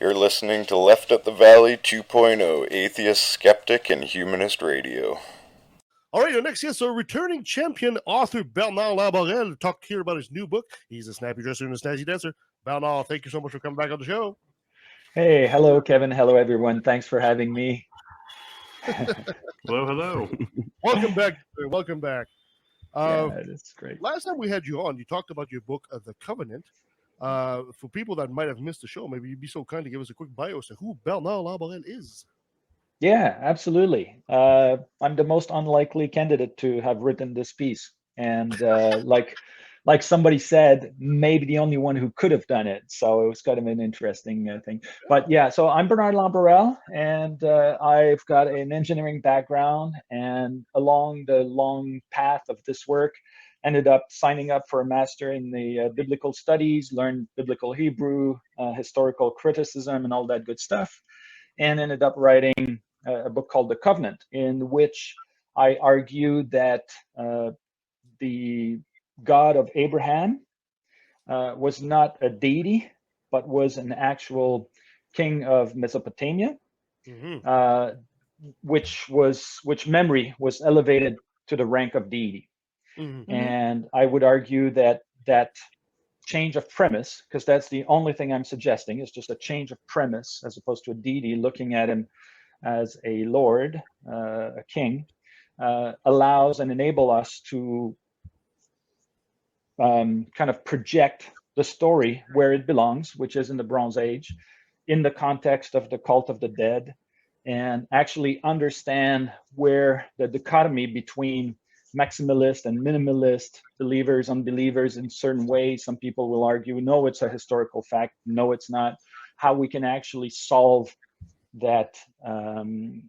You're listening to Left Up the Valley 2.0, Atheist, Skeptic, and Humanist Radio. All right, our next guest, our returning champion author Bernard Lamborelle, to talk here about his new book. He's a snappy dresser and a snazzy dancer. Bernard, thank you so much for coming back on the show. Hey, hello, Kevin. Hello, everyone. Thanks for having me. Hello. Welcome back. Welcome back. Yeah, that's great. Last time we had you on, you talked about your book, The Covenant. For people that might have missed the show, maybe you'd be so kind to give us a quick bio as to who Bernard Lamborelle is. Yeah, absolutely. I'm the most unlikely candidate to have written this piece. And like somebody said, maybe the only one who could have done it. So it was kind of an interesting thing. But yeah, so I'm Bernard Lamborelle, and I've got an engineering background. And along the long path of this work, ended up signing up for a master in the biblical studies, learned biblical Hebrew, historical criticism, and all that good stuff. And ended up writing a book called The Covenant, in which I argue that the God of Abraham was not a deity, but was an actual king of Mesopotamia, which memory was elevated to the rank of deity. And I would argue that change of premise, because that's the only thing I'm suggesting, is just a change of premise as opposed to a deity, looking at him as a lord, a king, allows and enable us to kind of project the story where it belongs, which is in the Bronze Age, in the context of the cult of the dead, and actually understand where the dichotomy between maximalist and minimalist, believers, unbelievers in certain ways. Some people will argue, no, it's a historical fact. No, it's not. How we can actually solve that, the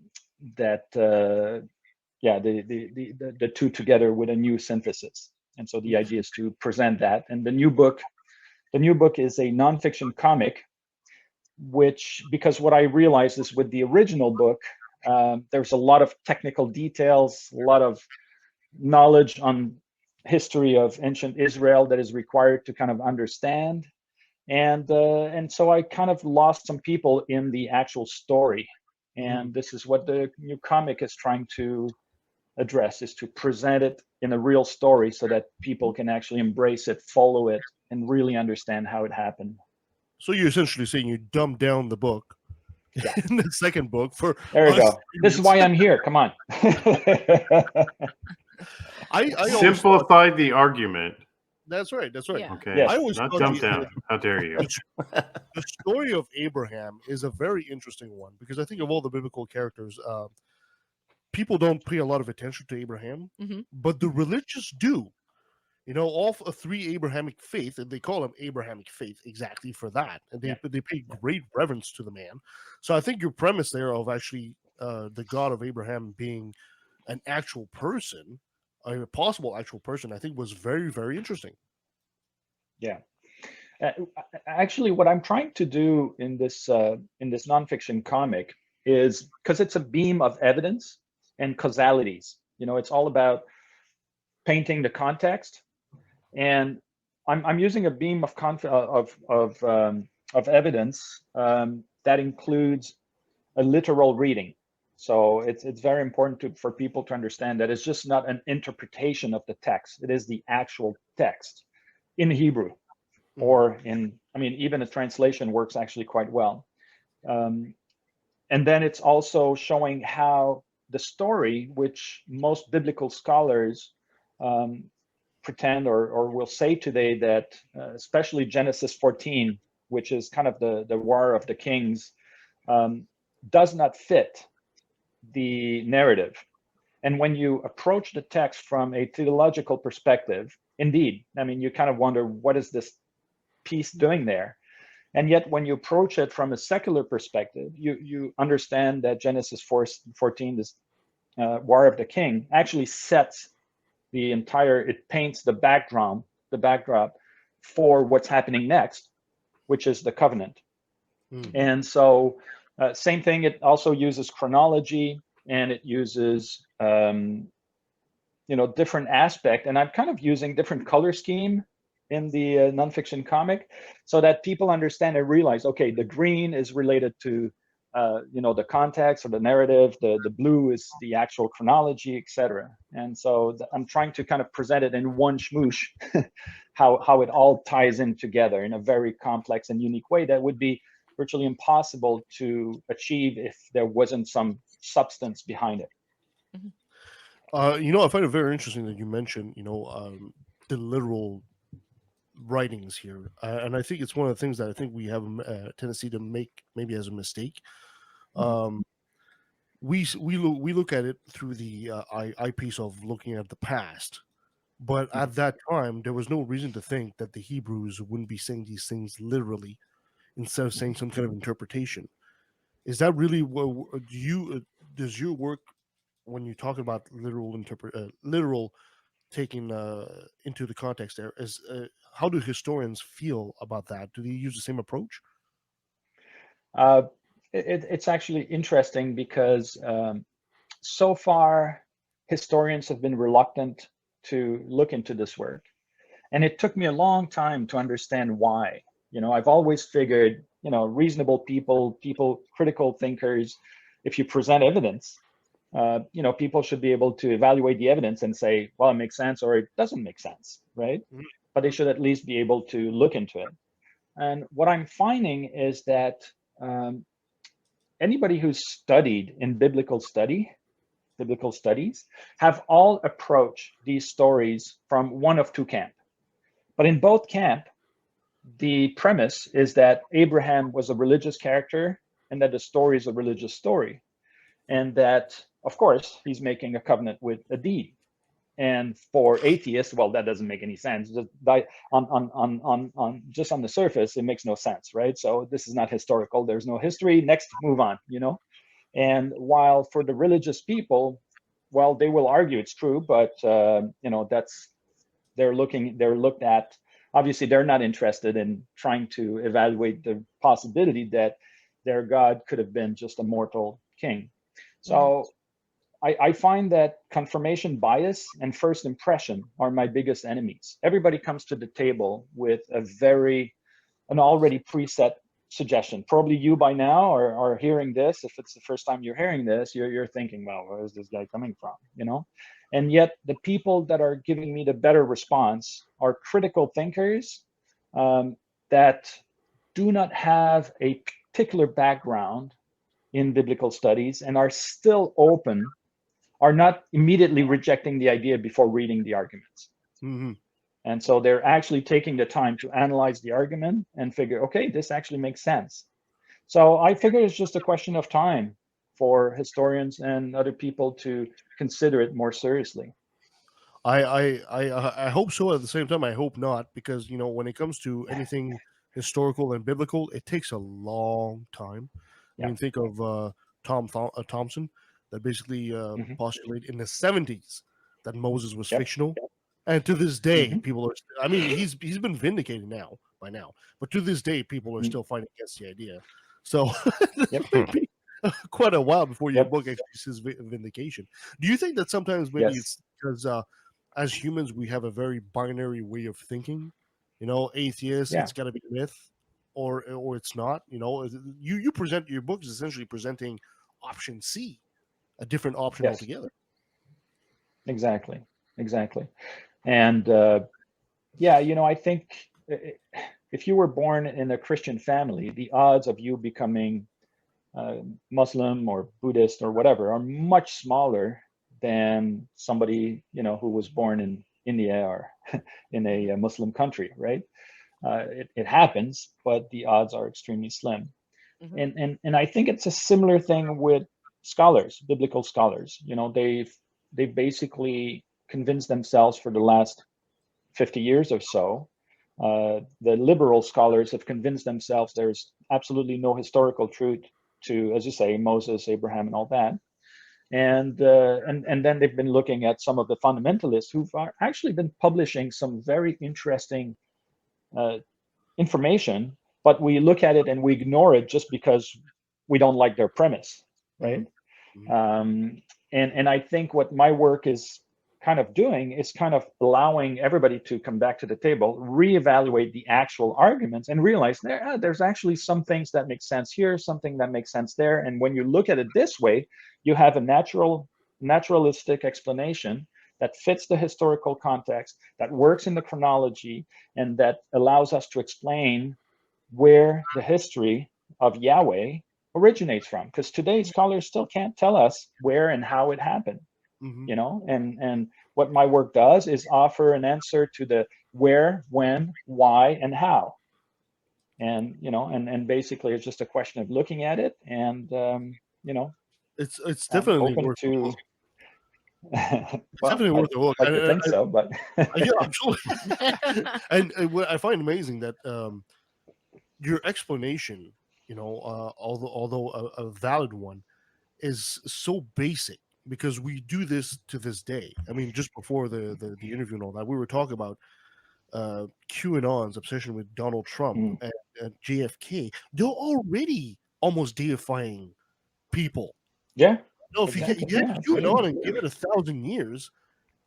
two together with a new synthesis. And so the idea is to present that. And the new book is a nonfiction comic, which, because what I realized is with the original book, there's a lot of technical details, a lot of knowledge on history of ancient Israel that is required to kind of understand. And so I kind of lost some people in the actual story. And this is what the new comic is trying to address, is to present it in a real story so that people can actually embrace it, follow it, and really understand how it happened. So you're essentially saying you dumbed down the book in the second book for. There you go. This is why I'm here. Come on. I simplified the argument. That's right. Yeah. Okay. Yes. I always Not thought dumb down. How dare you? The story of Abraham is a very interesting one, because I think of all the biblical characters, people don't pay a lot of attention to Abraham, but the religious do. You know, all three Abrahamic faith, and they call him Abrahamic faith exactly for that, and they pay great reverence to the man. So I think your premise there of actually the God of Abraham being an actual person, a possible actual person, I think was very, very interesting. Yeah. Actually, what I'm trying to do in this nonfiction comic is, because it's a beam of evidence and causalities. You know, it's all about painting the context, and I'm using a beam of evidence that includes a literal reading. So it's very important for people to understand that it's just not an interpretation of the text. It is the actual text in Hebrew, or even a translation works actually quite well. And then it's also showing how the story, which most biblical scholars pretend or will say today that, especially Genesis 14, which is kind of the War of the Kings, does not fit the narrative. And when you approach the text from a theological perspective, indeed, you kind of wonder, what is this piece doing there? And yet when you approach it from a secular perspective, you understand that Genesis 14, this War of the King, actually sets the entire, it paints the backdrop for what's happening next, which is the covenant. And so same thing, it also uses chronology, and it uses different aspect, and I'm kind of using different color scheme in the nonfiction comic, so that people understand and realize, okay, the green is related to the context or the narrative, the blue is the actual chronology, etc. And so I'm trying to kind of present it in one schmoosh, how it all ties in together in a very complex and unique way that would be virtually impossible to achieve if there wasn't some substance behind it. I find it very interesting that you mentioned, the literal writings here, and I think it's one of the things that I think we have a tendency to make maybe as a mistake. We look at it through the eyepiece of looking at the past, but at that time there was no reason to think that the Hebrews wouldn't be saying these things literally instead of saying some kind of interpretation. Is that really what does your work, when you talk about literal taking into the context there, is how do historians feel about that? Do they use the same approach? It's actually interesting because so far historians have been reluctant to look into this work, and it took me a long time to understand why. I've always figured, reasonable people, critical thinkers, if you present evidence, people should be able to evaluate the evidence and say, well, it makes sense or it doesn't make sense, right? Mm-hmm. But they should at least be able to look into it. And what I'm finding is that anybody who's studied in biblical studies, have all approached these stories from one of two camps. But in both camps, the premise is that Abraham was a religious character and that the story is a religious story. And that, of course, he's making a covenant with a deed. And for atheists, well, that doesn't make any sense. Just on the surface, it makes no sense, right? So this is not historical. There's no history. Next, move on, And while for the religious people, well, they will argue it's true, but they're looked at. Obviously, they're not interested in trying to evaluate the possibility that their God could have been just a mortal king. So I find that confirmation bias and first impression are my biggest enemies. Everybody comes to the table with an already preset suggestion. Probably you by now are hearing this. If it's the first time you're hearing this, you're thinking, well, where is this guy coming from? And yet the people that are giving me the better response are critical thinkers that do not have a particular background in biblical studies and are still open, are not immediately rejecting the idea before reading the arguments. Mm-hmm. And so they're actually taking the time to analyze the argument and figure, okay, this actually makes sense. So I figure it's just a question of time for historians and other people to consider it more seriously. I hope so. At the same time, I hope not, because when it comes to anything historical and biblical, it takes a long time. I mean, think of Thompson, that basically postulated in the 70s that Moses was fictional, and to this day, people are. I mean, he's been vindicated by now, but to this day, people are still fighting against the idea. So it may be quite a while before your book actually sees vindication. Do you think that sometimes maybe it's because as humans we have a very binary way of thinking? Atheists, it's got to be myth, or it's not. You present your book is essentially presenting option C, a different option altogether. Exactly. And I think if you were born in a Christian family, the odds of you becoming Muslim or Buddhist or whatever are much smaller than somebody who was born in India or in a Muslim country, right? It happens, but the odds are extremely slim. Mm-hmm. And I think it's a similar thing with scholars, biblical scholars. They've basically convinced themselves for the last 50 years or so. The liberal scholars have convinced themselves there's absolutely no historical truth to, as you say, Moses, Abraham, and all that. And then they've been looking at some of the fundamentalists who've actually been publishing some very interesting information, but we look at it and we ignore it just because we don't like their premise, right? Mm-hmm. And I think what my work is kind of doing is kind of allowing everybody to come back to the table, reevaluate the actual arguments, and realize there's actually some things that make sense here, something that makes sense there. And when you look at it this way, you have a naturalistic explanation that fits the historical context, that works in the chronology, and that allows us to explain where the history of Yahweh originates from. Because today scholars still can't tell us where and how it happened. You know, and what my work does is offer an answer to the where, when, why, and how. And you know, and basically it's just a question of looking at it, and you know, it's definitely open worth to. It's definitely worth a look. I'd like to think so, but yeah, absolutely. And what I find amazing that your explanation, you know, although a valid one, is so basic, because we do this to this day. I mean, just before the interview and all that, we were talking about QAnon's obsession with Donald Trump and JFK. They're already almost deifying people. Yeah. No, if exactly. you get QAnon and give it 1,000 years,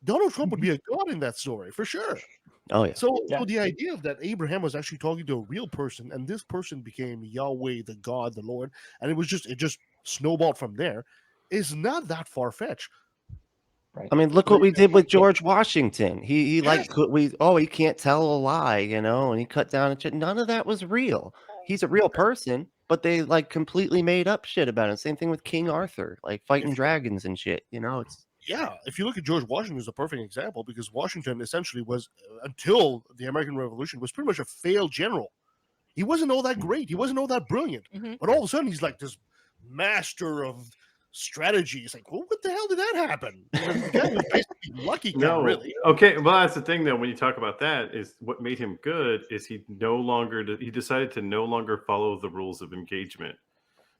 Donald Trump would be a god in that story for sure. Oh yeah. So the idea of that Abraham was actually talking to a real person, and this person became Yahweh, the God, the Lord, and it just snowballed from there, is not that far fetched. Right. I mean, look what we did with George Washington. He like he can't tell a lie, you know, and he cut down none of that was real. He's a real person, but they like completely made up shit about it. Same thing with King Arthur, like fighting dragons and shit. You know, it's if you look at George Washington as a perfect example, because Washington essentially was, until the American Revolution, was pretty much a failed general. He wasn't all that great. He wasn't all that brilliant. But all of a sudden, he's like this master of strategy. It's like, well, what the hell did that happen? The guy was basically lucky. No, really. Okay. Well, that's the thing, though. When you talk about that, is what made him good is he decided to no longer follow the rules of engagement.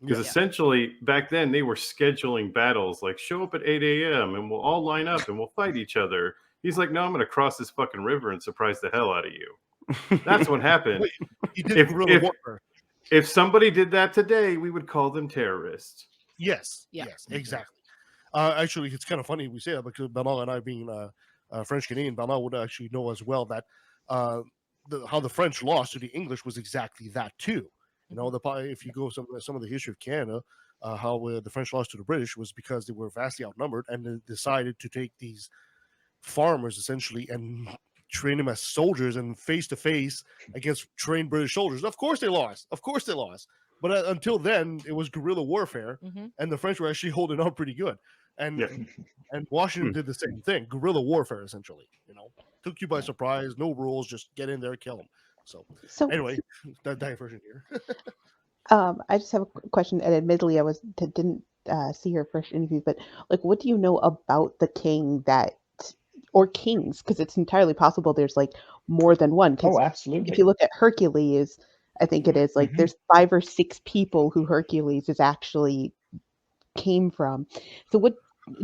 Because essentially, back then, they were scheduling battles like show up at 8 a.m. and we'll all line up and we'll fight each other. He's like, no, I'm going to cross this fucking river and surprise the hell out of you. That's what happened. If somebody did that today, we would call them terrorists. Yes, exactly. Actually, it's kind of funny we say that, because Bernard and I, being French Canadian, Bernard would actually know as well that how the French lost to the English was exactly that too. You know, if you go some of the history of Canada, how the French lost to the British was because they were vastly outnumbered, and they decided to take these farmers essentially and train them as soldiers and face to face against trained British soldiers. Of course they lost. But until then, it was guerrilla warfare, and the French were actually holding on pretty good. And Washington did the same thing, guerrilla warfare essentially. You know, took you by surprise, no rules, just get in there, kill them. So anyway, that diversion here. I just have a question, and admittedly, I didn't see your first interview, but like, what do you know about the king or kings? Because it's entirely possible there's like more than one. Oh, absolutely. If you look at Hercules, I think it is like there's 5 or 6 people who Hercules is actually came from. So what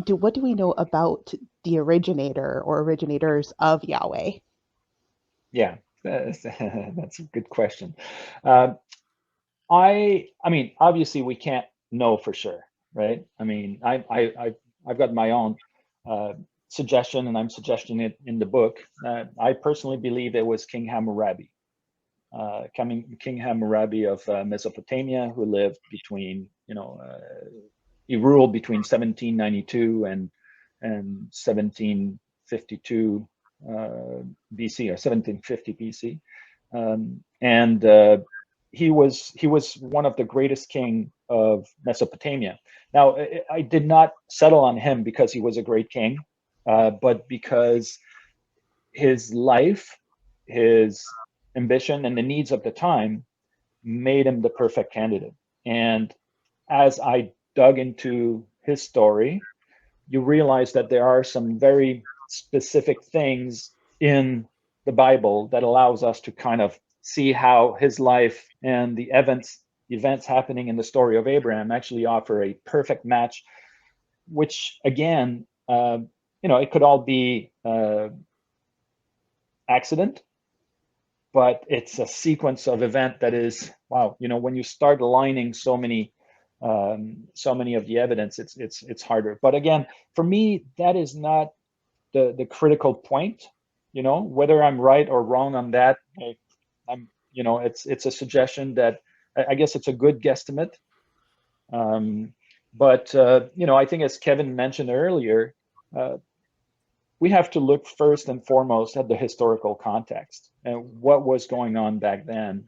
do we know about the originator or originators of Yahweh? Yeah. That's a good question. I mean, obviously, we can't know for sure, right? I mean, I've got my own suggestion, and I'm suggesting it in the book. I personally believe it was King Hammurabi, King Hammurabi of Mesopotamia, who lived between, he ruled between 1792 and 1752. BC or 1750 BC, and he was one of the greatest king of Mesopotamia. Now, I did not settle on him because he was a great king, but because his life, his ambition, and the needs of the time made him the perfect candidate. And as I dug into his story, you realize that there are some very specific things in the Bible that allows us to kind of see how his life and the events happening in the story of Abraham actually offer a perfect match, which again, it could all be accident, but it's a sequence of event that is, wow, when you start aligning so many of the evidence, it's harder. But again, for me, that is not the critical point. Whether I'm right or wrong on that, it's a suggestion that I guess it's a good guesstimate. But I think, as Kevin mentioned earlier, we have to look first and foremost at the historical context and what was going on back then.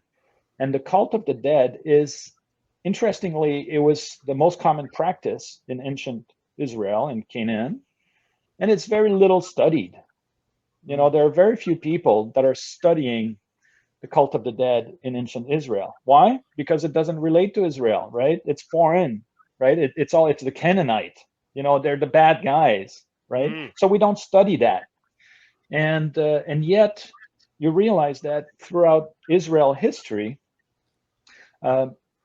And the cult of the dead is, interestingly, it was the most common practice in ancient Israel and Canaan, and it's very little studied. There are very few people that are studying the cult of the dead in ancient Israel. Why? Because it doesn't relate to Israel, right? It's foreign, right? It's the Canaanite. They're the bad guys, right? So we don't study that, and yet you realize that throughout Israel history,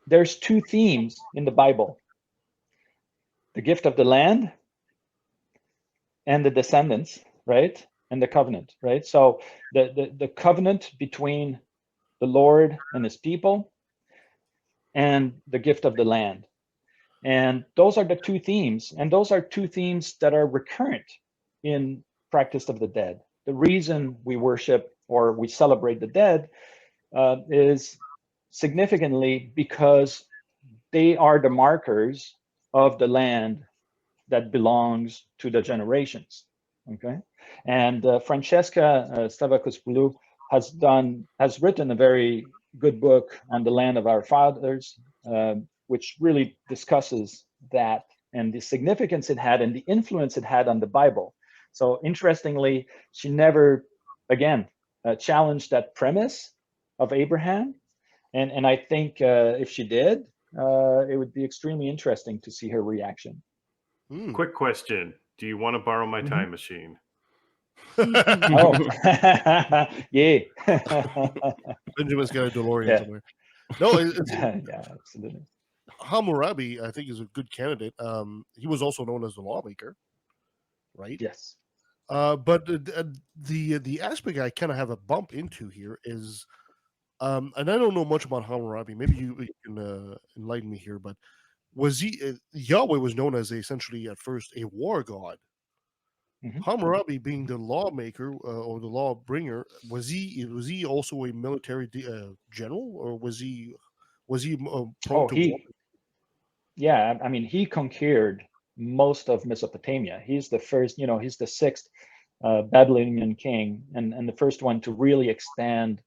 there's two themes in the Bible: the gift of the land and the descendants, right? And the covenant, right? So the covenant between the Lord and his people, and the gift of the land. And those are the two themes. And those are two themes that are recurrent in practice of the dead. The reason we worship or we celebrate the dead is significantly because they are the markers of the land that belongs to the generations. Okay, and Francesca Stavakospoulou has written a very good book on the land of our fathers, which really discusses that and the significance it had and the influence it had on the Bible. So interestingly, she never, again, challenged that premise of Abraham. And I think if she did, it would be extremely interesting to see her reaction. Quick question. Do you want to borrow my time machine? Oh, yeah. Benjamin's got a DeLorean somewhere. No, yeah, absolutely. Hammurabi, I think, is a good candidate. He was also known as the lawmaker, right? Yes. But the aspect I kind of have a bump into here is, and I don't know much about Hammurabi. Maybe you can enlighten me here. But was Yahweh was known as essentially at first a war god? Hammurabi, being the lawmaker or the law bringer, was he also a military general, or was he prone to war? Yeah, I mean, he conquered most of Mesopotamia. He's the first, he's the sixth Babylonian king, and the first one to really expand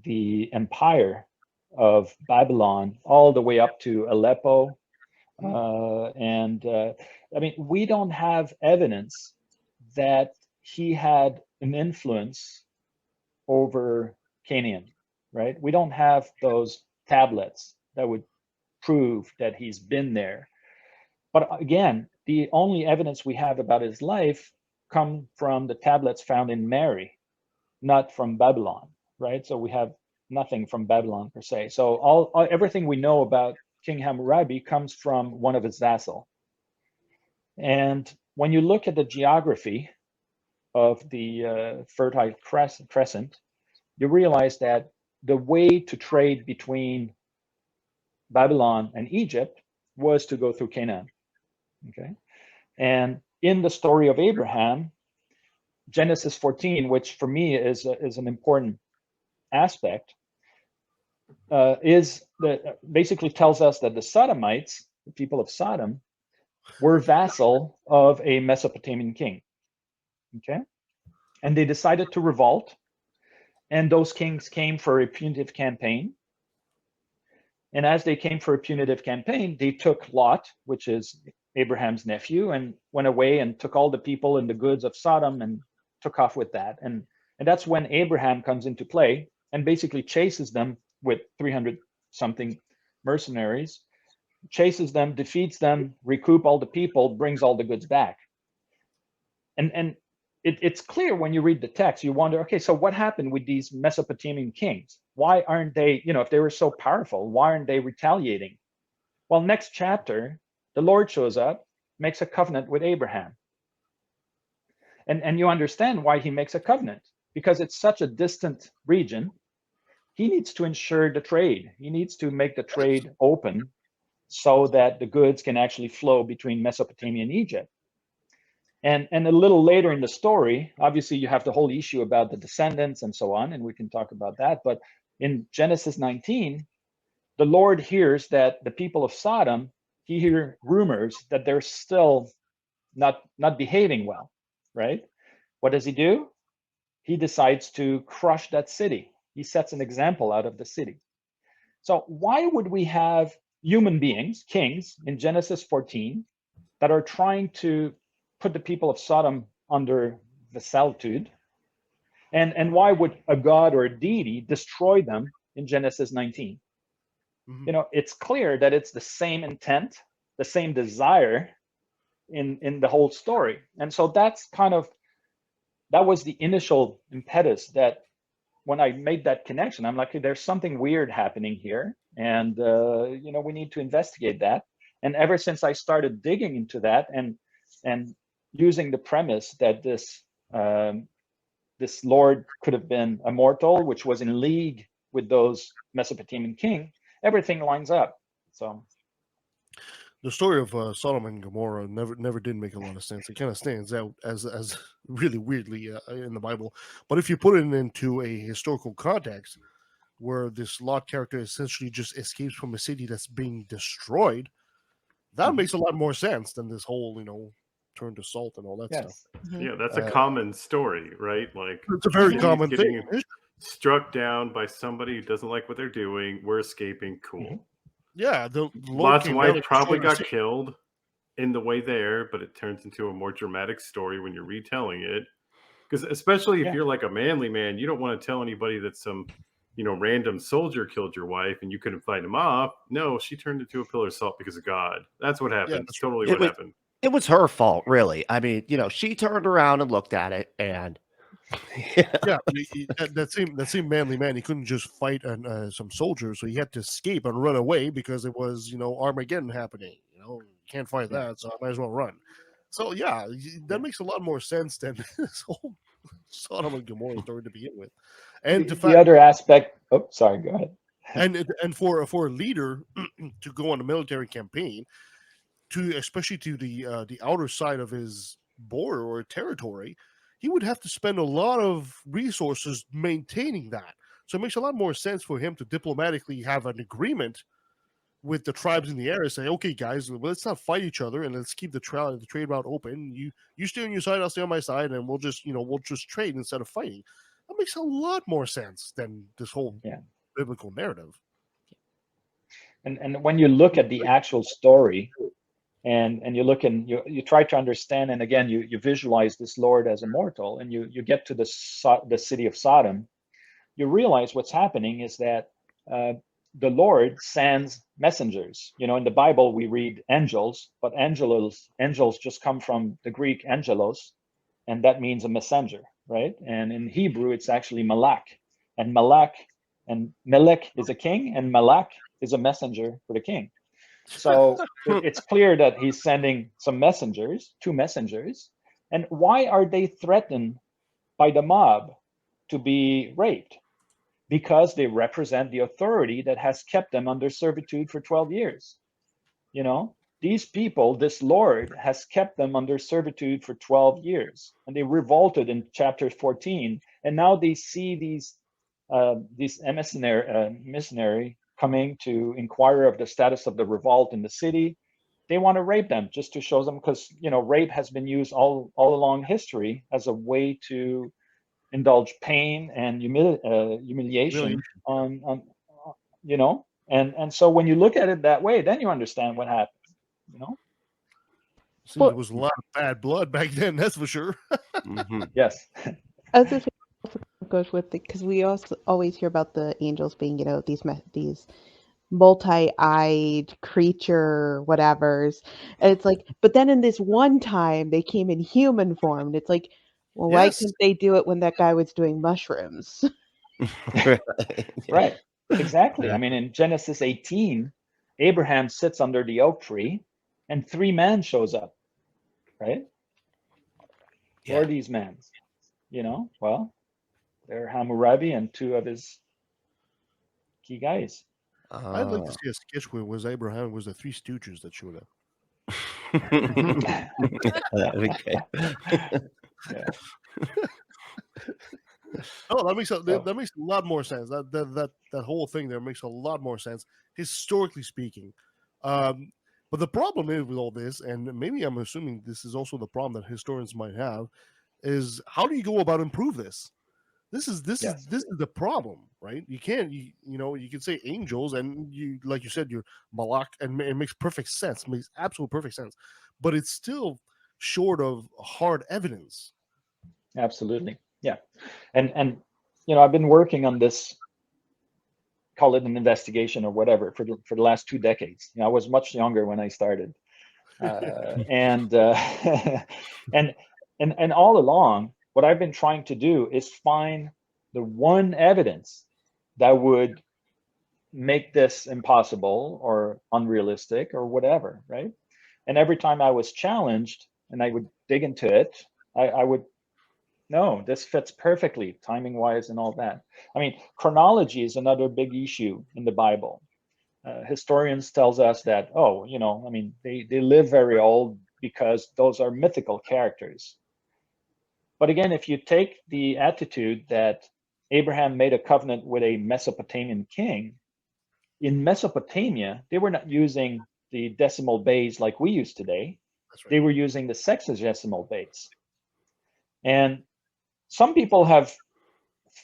the empire of Babylon all the way up to Aleppo. I mean, we don't have evidence that he had an influence over Canaan, right? We don't have those tablets that would prove that he's been there. But again, the only evidence we have about his life come from the tablets found in Mary, not from Babylon, right? So we have nothing from Babylon per se. So everything we know about King Hammurabi comes from one of his vassals. And when you look at the geography of the Fertile Crescent, you realize that the way to trade between Babylon and Egypt was to go through Canaan. Okay, and in the story of Abraham, Genesis 14, which for me is an important aspect, basically tells us that the Sodomites, the people of Sodom, were vassal of a Mesopotamian king. Okay, and they decided to revolt, and those kings came for a punitive campaign. And as they came for a punitive campaign, they took Lot, which is Abraham's nephew, and went away and took all the people and the goods of Sodom and took off with that. And that's when Abraham comes into play and basically chases them with 300 something mercenaries, chases them, defeats them, recoup all the people, brings all the goods back. And it's clear when you read the text, you wonder, okay, so what happened with these Mesopotamian kings? Why aren't they, if they were so powerful, why aren't they retaliating? Well, next chapter, the Lord shows up, makes a covenant with Abraham. And you understand why he makes a covenant, because it's such a distant region. He needs to ensure the trade. He needs to make the trade open so that the goods can actually flow between Mesopotamia and Egypt. And a little later in the story, obviously you have the whole issue about the descendants and so on, and we can talk about that. But in Genesis 19, the Lord hears that the people of Sodom, he hears rumors that they're still not behaving well, right? What does he do? He decides to crush that city. He sets an example out of the city. So why would we have human beings, kings, in Genesis 14 that are trying to put the people of Sodom under the solitude? And why would a god or a deity destroy them in Genesis 19? You know, it's clear that it's the same intent, the same desire in the whole story. And so that was the initial impetus that when I made that connection, I'm like, there's something weird happening here. And, you know, we need to investigate that. And ever since I started digging into that and using the premise that this Lord could have been a mortal, which was in league with those Mesopotamian king, everything lines up. So the story of Sodom and Gomorrah never did make a lot of sense. It kind of stands out as really weirdly in the Bible. But if you put it into a historical context, where this Lot character essentially just escapes from a city that's being destroyed, that makes a lot more sense than this whole, you know, turn to salt and all that stuff. Yeah, that's a common story, right? Like, it's a very common thing. Struck down by somebody who doesn't like what they're doing. We're escaping. Cool. Yeah, the Lot's wife probably got killed in the way there, but it turns into a more dramatic story when you're retelling it. Because especially if you're like a manly man, you don't want to tell anybody that some, you know, random soldier killed your wife and you couldn't fight him off. No, she turned into a pillar of salt because of God. That's what happened. That's totally what happened. It was her fault, really. I mean, you know, she turned around and looked at it, and that same manly man, he couldn't just fight some soldiers, so he had to escape and run away because it was, you know, Armageddon happening. You know, you can't fight that, so I might as well run. So yeah, that makes a lot more sense than this whole Sodom and Gomorrah story to begin with. And the other aspect. Oh, sorry. Go ahead. And for a leader to go on a military campaign, especially to the outer side of his border or territory, he would have to spend a lot of resources maintaining that. So it makes a lot more sense for him to diplomatically have an agreement with the tribes in the area, say, okay, guys, let's not fight each other and let's keep the trade route open. You stay on your side, I'll stay on my side, and we'll just trade instead of fighting. That makes a lot more sense than this whole biblical narrative. And when you look at the actual story, and you look and you try to understand, and again you visualize this Lord as a mortal, and you get to the city of Sodom, you realize what's happening is that the Lord sends messengers. You know, in the Bible we read angels, but angels just come from the Greek angelos, and that means a messenger, right? And in Hebrew it's actually malak, and Melech is a king, and malak is a messenger for the king. So it's clear that he's sending some messengers, two messengers. And why are they threatened by the mob to be raped? Because they represent the authority that has kept them under servitude for 12 years. You know, these people, this Lord has kept them under servitude for 12 years. And they revolted in chapter 14. And now they see these missionary coming to inquire of the status of the revolt in the city. They want to rape them just to show them, because, you know, rape has been used all along history as a way to indulge pain and humiliation on you know, and so when you look at it that way, then you understand what happened, you know. Seems there was a lot of bad blood back then, that's for sure. Yes. I was just goes with it, because we also always hear about the angels being, you know, these multi-eyed creature whatevers, and it's like, but then in this one time they came in human form, and it's like, well, why couldn't they do it when that guy was doing mushrooms? Right, exactly. I mean, in Genesis 18, Abraham sits under the oak tree and 3 men shows up, right? Who are these men? You know, well, they're Hammurabi and 2 of his key guys. I'd like to see a sketch where Abraham was the 3 Stooges that showed up. That would be great. Yeah. Oh, that makes So- that makes a lot more sense. That whole thing there makes a lot more sense, historically speaking. But the problem is with all this, and maybe I'm assuming this is also the problem that historians might have, is how do you go about improve this? This is the problem, right? You can't you can say angels, and you, like you said, you're Malak, and it makes perfect sense, makes absolute perfect sense, but it's still short of hard evidence. Absolutely. Yeah. And I've been working on this, call it an investigation or whatever, for the last 2 decades. I was much younger when I started. And and all along, what I've been trying to do is find the one evidence that would make this impossible or unrealistic or whatever, right? And every time I was challenged and I would dig into it, I would, no, this fits perfectly, timing wise and all that. I mean, chronology is another big issue in the Bible. Historians tells us that, they live very old because those are mythical characters. But again, if you take the attitude that Abraham made a covenant with a Mesopotamian king, in Mesopotamia, they were not using the decimal base like we use today. That's right. They were using the sexagesimal base. And some people have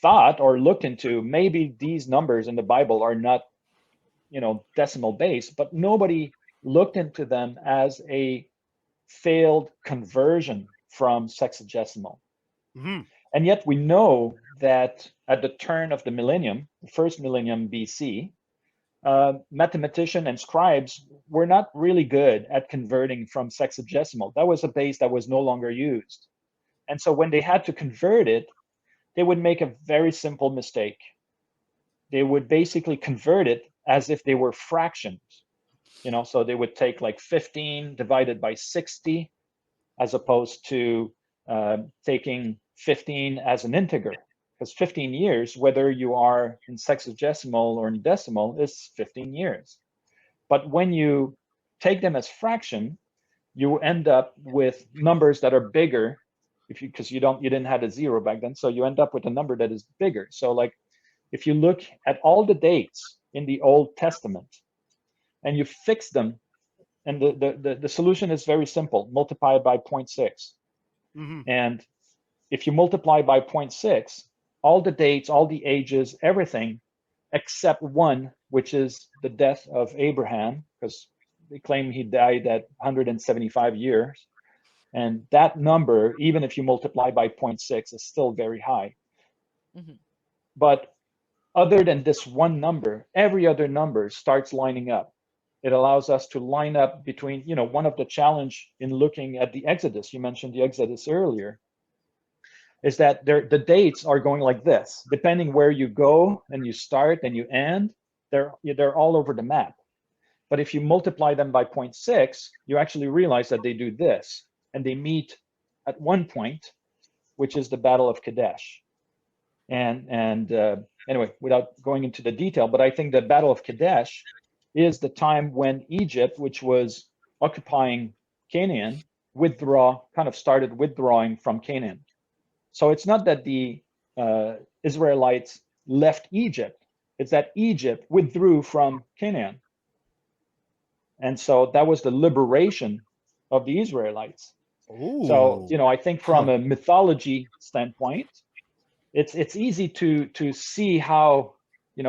thought or looked into maybe these numbers in the Bible are not, decimal base, but nobody looked into them as a failed conversion from sexagesimal. Mm-hmm. And yet we know that at the turn of the millennium, the first millennium BC, mathematicians and scribes were not really good at converting from sexagesimal. That was a base that was no longer used. And so when they had to convert it, they would make a very simple mistake. They would basically convert it as if they were fractions. So they would take like 15 divided by 60, as opposed to taking 15 as an integer. Because 15 years, whether you are in sexagesimal or in decimal, is 15 years. But when you take them as fraction, you end up with numbers that are bigger, because you didn't have a zero back then, so you end up with a number that is bigger. So like, if you look at all the dates in the Old Testament and you fix them, and the solution is very simple: multiply by 0.6. Mm-hmm. And if you multiply by 0.6, all the dates, all the ages, everything except one, which is the death of Abraham, because they claim he died at 175 years. And that number, even if you multiply by 0.6, is still very high. Mhm. But other than this one number, every other number starts lining up. It allows us to line up between, one of the challenge in looking at the Exodus, you mentioned the Exodus earlier, is that the dates are going like this. Depending where you go and you start and you end, they're all over the map. But if you multiply them by 0.6, you actually realize that they do this, and they meet at one point, which is the Battle of Kadesh. And anyway, without going into the detail, but I think the Battle of Kadesh is the time when Egypt, which was occupying Canaan, started withdrawing from Canaan. So it's not that the Israelites left Egypt, it's that Egypt withdrew from Canaan. And so that was the liberation of the Israelites. Ooh. So, I think from a mythology standpoint, it's easy to see how,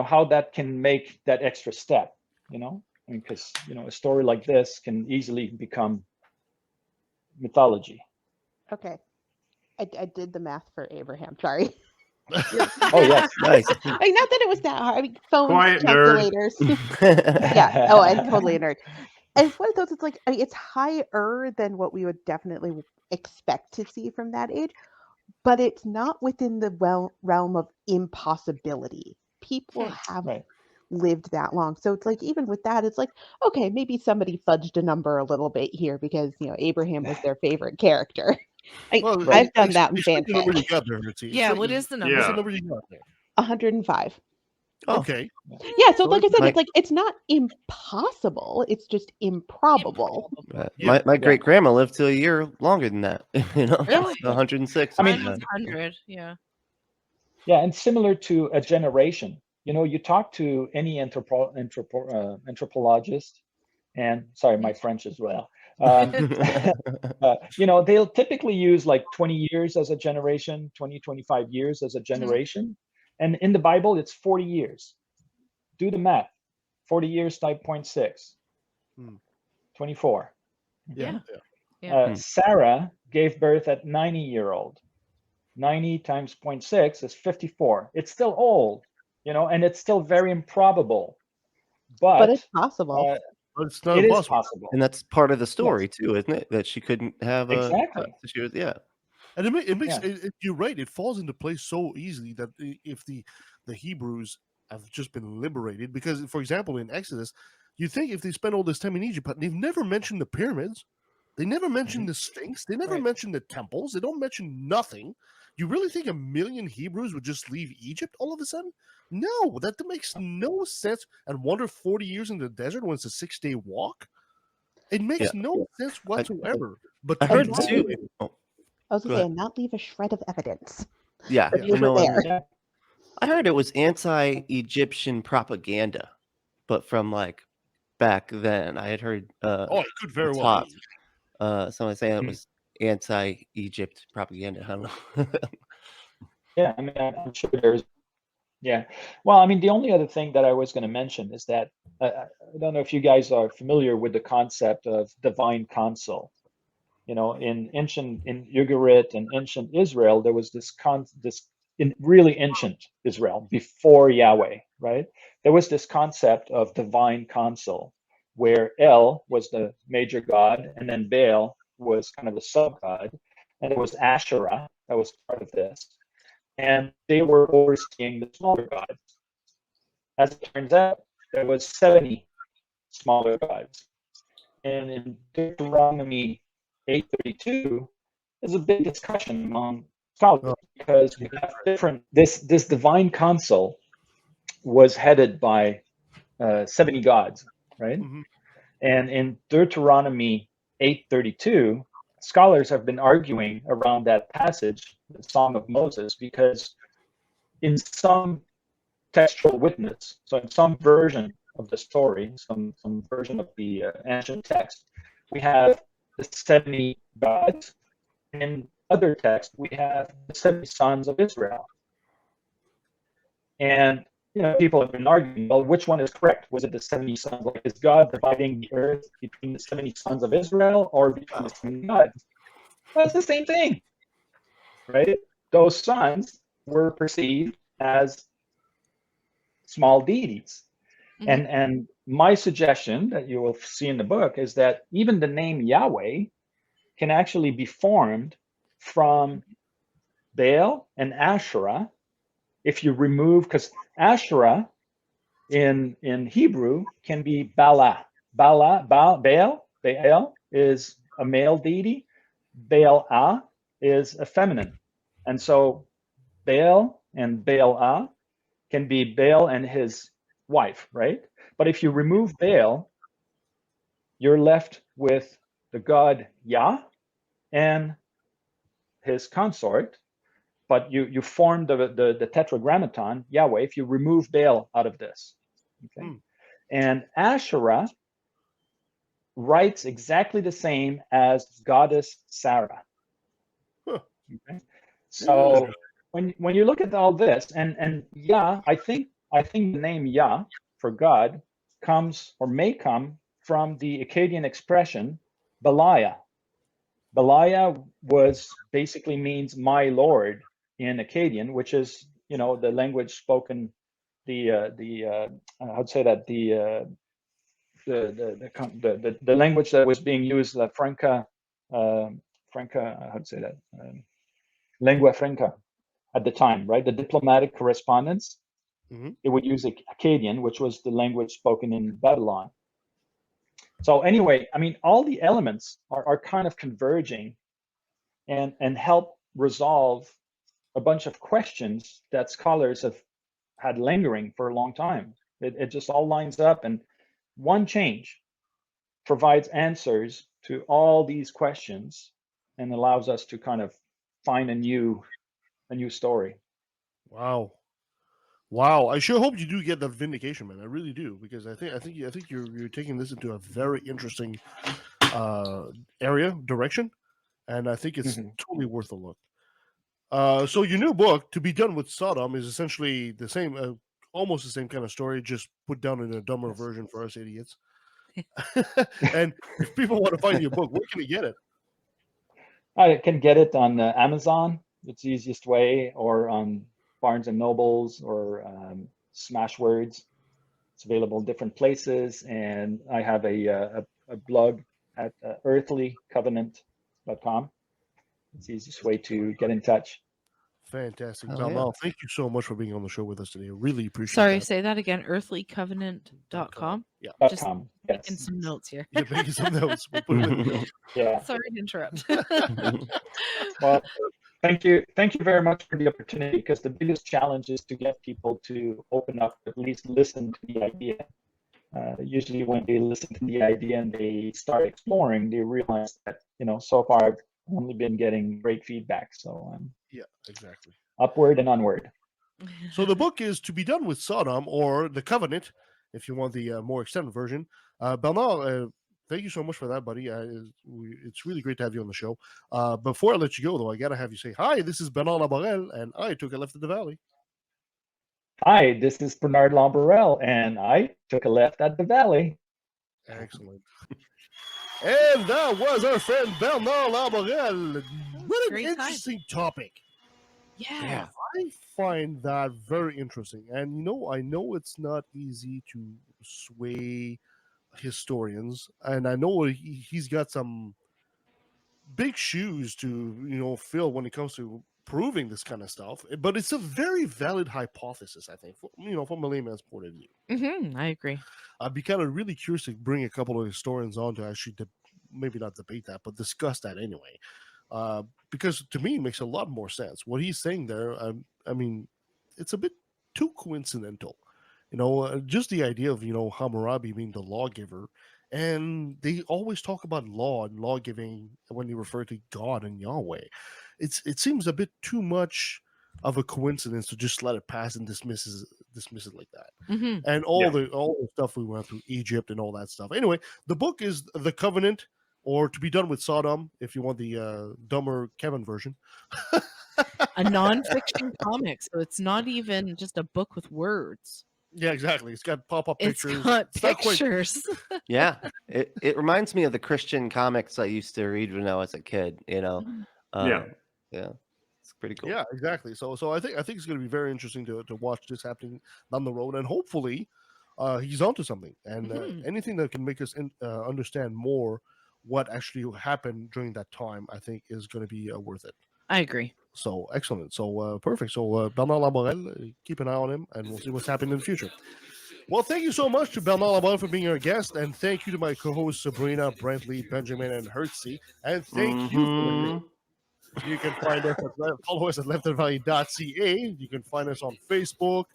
how that can make that extra step, because, a story like this can easily become mythology. Okay. I did the math for Abraham. Sorry. Oh, yes. Nice. Not that it was that hard. I mean, phones, Quiet nerd. calculators. Yeah. Oh, I'm totally a nerd. And it's one of those. It's like, it's higher than what we would definitely expect to see from that age, but it's not within the realm of impossibility. People have Right. lived that long, so it's like, even with that, it's like, okay, maybe somebody fudged a number a little bit here because Abraham was their favorite character. I've done that in Explain the number you fanfic. got there, Bertie. Yeah, what is the number? What's the Yeah. number you got there? 105. Oh, Okay. Yeah, so like I said, My- it's like it's not impossible. It's just improbable. Yeah. my great grandma lived to a year longer than that. You know, Really? 106. I mean, Mine was 100. Yeah. Yeah, and similar to a generation. You talk to any anthropologist, and sorry, my French as well. They'll typically use like 20 years as a generation, 20, 25 years as a generation. And in the Bible, it's 40 years. Do the math. 40 years times 0.6, 24. Yeah. Sarah gave birth at 90-year-old. 90 times 0.6 is 54. It's still old, and it's still very improbable. But it's But possible. But it's not it is impossible. possible. And that's part of the story too, isn't it? That she couldn't have a Exactly. she was, yeah. And it makes Yeah. you're right. It falls into place so easily that if the Hebrews have just been liberated, because for example in Exodus, you think if they spent all this time in Egypt, but they've never mentioned the pyramids, they never mentioned the Sphinx, they never Right. mentioned the temples, they don't mention nothing. You really think 1 million Hebrews would just leave Egypt all of a sudden? No, that makes no sense. And wander 40 years in the desert when it's a 6-day walk. It makes no sense whatsoever. But I heard tomorrow- too. Oh, I was Go gonna say, ahead. and not leave a shred of evidence. yeah, But you you know, were there. Yeah. I heard it was anti-Egyptian propaganda, but from like back then. I had heard Oh, it could very well top be. someone saying it was anti-Egypt propaganda. I don't know. Yeah, I mean, I'm sure there's. Yeah. Well, I mean, the only other thing that I was going to mention is that I don't know if you guys are familiar with the concept of divine counsel. In Ugarit and ancient Israel, there was this in really ancient Israel before Yahweh, right? There was this concept of divine counsel, where El was the major god, and then Baal was kind of a sub god, and it was Asherah that was part of this, and they were overseeing the smaller gods. As it turns out, there was 70 smaller gods, and in Deuteronomy 8:32, there's a big discussion among scholars because we have different. This divine council was headed by 70 gods, right? Mhm. And in Deuteronomy 8:32, scholars have been arguing around that passage, the Song of Moses, because in some textual witness, so in some version of the story, some version of the ancient text, we have the 70 gods. In other texts, we have the 70 sons of Israel. And people have been arguing, well, which one is correct? Was it the 70 sons? Like, is God dividing the earth between the 70 sons of Israel or between the 70 gods? Well, it's the same thing, right? Those sons were perceived as small deities. And my suggestion that you will see in the book is that even the name Yahweh can actually be formed from Baal and Asherah if you remove, because Asherah in Hebrew can be Baal is a male deity, Baal-ah is a feminine. And so Baal and Baal-ah can be Baal and his wife, right? But if you remove Baal, you're left with the god Yah and his consort, but you form the tetragrammaton Yahweh if you remove Baal out of this. Okay. And Asherah writes exactly the same as goddess Sarah. Okay. So when you look at all this, and Yah, I think the name Yah for God comes or may come from the Akkadian expression Beliah. Beliah basically means my lord in Akkadian, which is the language spoken, I'd say that the language that was being used, la franca, how'd say that, lingua franca at the time, right? The diplomatic correspondence, it would use Akkadian, which was the language spoken in Babylon. So anyway, I mean, all the elements are kind of converging and help resolve a bunch of questions that scholars have had lingering for a long time. It just all lines up, and one change provides answers to all these questions and allows us to kind of find a new story. Wow. Wow, I sure hope you do get that vindication, man. I really do, because I think you're taking this into a very interesting direction, and I think it's totally worth a look. So your new book, To Be Done With Sodom, is essentially the same, almost the same kind of story, just put down in a dumber version for us idiots. And if people want to find your book, where can they get it? I can get it on Amazon. It's the easiest way, or on Barnes and Nobles, or Smashwords. It's available in different places, and I have a blog at earthlycovenant.com. It's the easiest way to get in touch. Fantastic. Oh, Bernard, yeah. thank you so much for being on the show with us today. I really appreciate Sorry, that. say that again. Earthlycovenant.com. Yeah. Just .com. making Yes. some notes here. Yeah, making some notes. We'll put it in the notes. Yeah. Sorry to interrupt. Well, thank you very much for the opportunity, because the biggest challenge is to get people to open up, at least listen to the idea. Usually when they listen to the idea and they start exploring, they realize that, so far I've only been getting great feedback. So Yeah, exactly. upward and onward. So the book is To Be Done With Sodom, or The Covenant, if you want the more extended version. Bernard, thank you so much for that, buddy. It's really great to have you on the show. Before I let you go, though, I got to have you say, hi, this is Bernard Lamborelle, and I took a left at the valley. Hi, this is Bernard Lamborelle, and I took a left at the valley. Excellent. And that was our friend Bernard Lamborelle. What an Great time. interesting topic. Yeah. I find that very interesting. And, I know it's not easy to sway historians. And I know he's got some big shoes to, fill when it comes to proving this kind of stuff. But it's a very valid hypothesis, I think, from a layman's point of view. I agree. I'd be kind of really curious to bring a couple of historians on to actually maybe not debate that, but discuss that anyway. Because to me, it makes a lot more sense. What he's saying there, I mean, it's a bit too coincidental. Just the idea of, Hammurabi being the lawgiver, and they always talk about law and law giving when they refer to God and Yahweh. It seems a bit too much of a coincidence to just let it pass and dismiss it like that. And all the stuff we went through, Egypt and all that stuff. Anyway, the book is The Covenant, or To Be Done With Sodom, if you want the dumber Kevin version. A nonfiction comic, so it's not even just a book with words. Yeah, exactly. It's got pop-up pictures. It's got pictures. Yeah, it reminds me of the Christian comics I used to read when I was a kid. Yeah, it's pretty cool. Yeah, exactly. So I think it's going to be very interesting to watch this happening down the road, and hopefully, he's onto something. And anything that can make us understand more what actually happened during that time, I think, is going to be worth it. I agree. So excellent. So perfect. So Bernard Lamborelle, keep an eye on him, and we'll see what's happening in the future. Well, thank you so much to Bernard Lamborelle for being our guest, and thank you to my co-hosts Sabrina, Brantley, Benjamin, and Hertzy, and thank you for listening. You can follow us at leftatvalley.ca. You can find us on Facebook,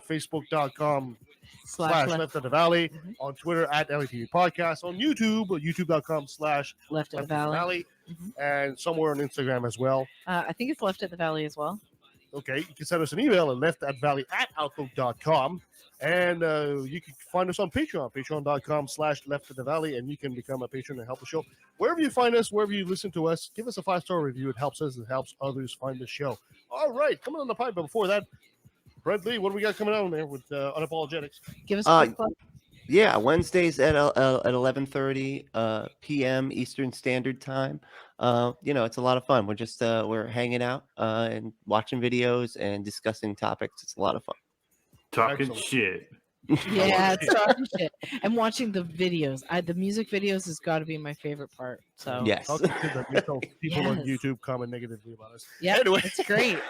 facebook.com/Left at the Valley, on Twitter at LATV Podcast, on YouTube, youtube.com/Left at the Valley, and somewhere on Instagram as well. I think it's Left at the Valley as well. Okay, you can send us an email at leftatvalley@outlook.com. And you can find us on Patreon, patreon.com/Left at the Valley, and you can become a patron and help the show. Wherever you find us, wherever you listen to us, give us a 5-star review. It helps us. It helps others find the show. All right, coming on the pipe. But before that, Brent Lee, what do we got coming on there with Unapologetics? Give us a quick plug. Yeah, Wednesdays at 11:30 p.m. Eastern Standard Time. It's a lot of fun. We're just we're hanging out and watching videos and discussing topics. It's a lot of fun. Talking shit. Yeah, it's talking shit. And watching the videos. The music videos has got to be my favorite part. So yes, talking to the people on YouTube comment negatively about us. Yeah, anyway, it's great.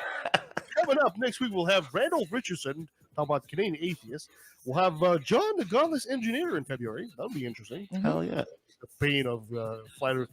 Coming up next week, we'll have Randall Richardson talk about Canadian atheists. We'll have John, the Godless Engineer, in February. That'll be interesting. Hell yeah. The pain of flat Earth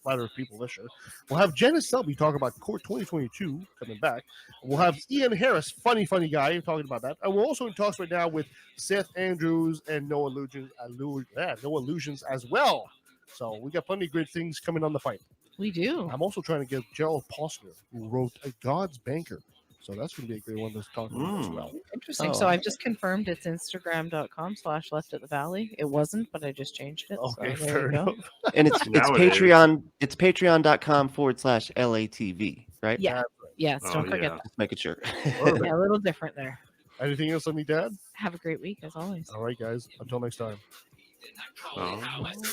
matter of people this year. We'll have Janice Selby talking about Court 2022 coming back. We'll have Ian Harris, funny guy, talking about that. And we're also in talks right now with Seth Andrews and No Illusions as well. So we got plenty of great things coming on the pipe. We do. I'm also trying to get Gerald Posner, who wrote A God's Banker. So that's going to be a great one to talk about as well. Interesting. So I've just confirmed it's Instagram.com/Left at the Valley. It wasn't, but I just changed it. Okay, so fair enough. And it's Patreon. It's patreon.com/LATV, right? Yeah. Yes. Don't forget that. Just making sure. Yeah, a little different there. Anything else on me, Dad? Have a great week as always. All right, guys. Until next time.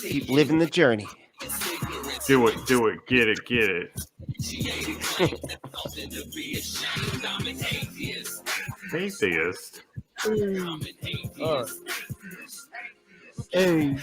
Keep living the journey. Do it. Get it. Atheist. All right. Hey.